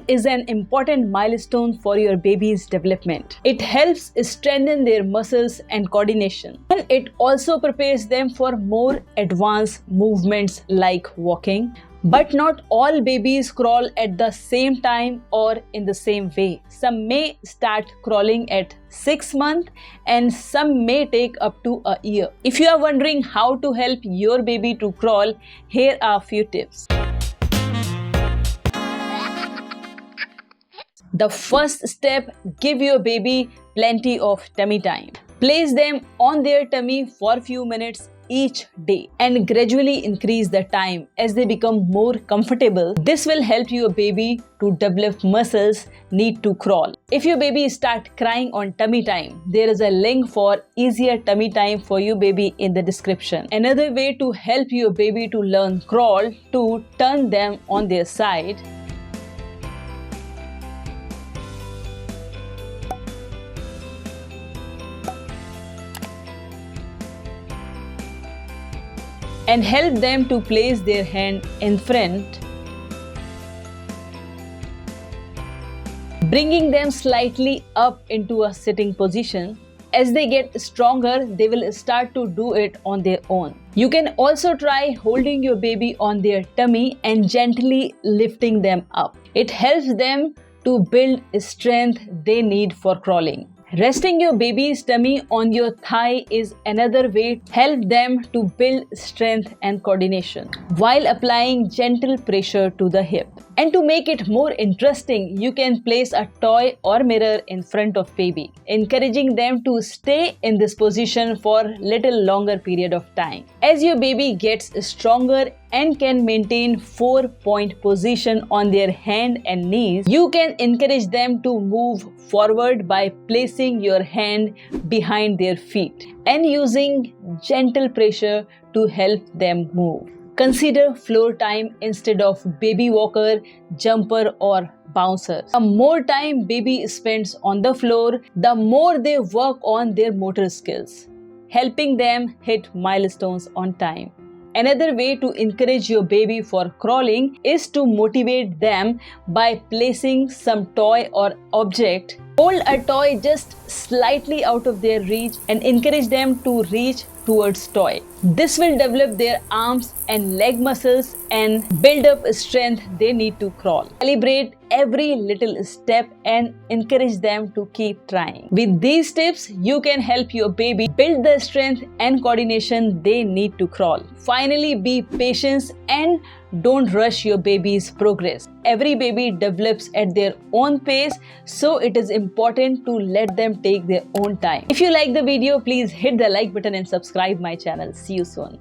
Crawling is an important milestone for your baby's development. It helps strengthen their muscles and coordination, and it also prepares them for more advanced movements like walking. But not all babies crawl at the same time or in the same way. Some may start crawling at 6 months and some may take up to a year. If you are wondering how to help your baby to crawl, here are a few tips. The first step, give your baby plenty of tummy time. Place them on their tummy for a few minutes each day and gradually increase the time as they become more comfortable. This will help your baby to develop muscles need to crawl. If your baby start crying on tummy time, there is a link for easier tummy time for your baby in the description. Another way to help your baby to learn crawl, to turn them on their side. And help them to place their hand in front, bringing them slightly up into a sitting position. As they get stronger, they will start to do it on their own. You can also try holding your baby on their tummy and gently lifting them up. It helps them to build strength they need for crawling. Resting your baby's tummy on your thigh is another way to help them to build strength and coordination while applying gentle pressure to the hip. And to make it more interesting, you can place a toy or mirror in front of baby, encouraging them to stay in this position for little longer period of time. As your baby gets stronger and can maintain 4-point position on their hand and knees, you can encourage them to move forward by placing your hand behind their feet and using gentle pressure to help them move. Consider floor time instead of baby walker, jumper or bouncer. The more time baby spends on the floor, the more they work on their motor skills, helping them hit milestones on time. Another way to encourage your baby for crawling is to motivate them by placing some toy or object. Hold a toy just slightly out of their reach and encourage them to reach towards toy. This will develop their arms and leg muscles and build up strength they need to crawl. Celebrate every little step and encourage them to keep trying. With these tips, you can help your baby build the strength and coordination they need to crawl. Finally, be patient and don't rush your baby's progress. Every baby develops at their own pace, so it is important to let them take their own time. If you like the video, please hit the like button and subscribe my channel. See you soon.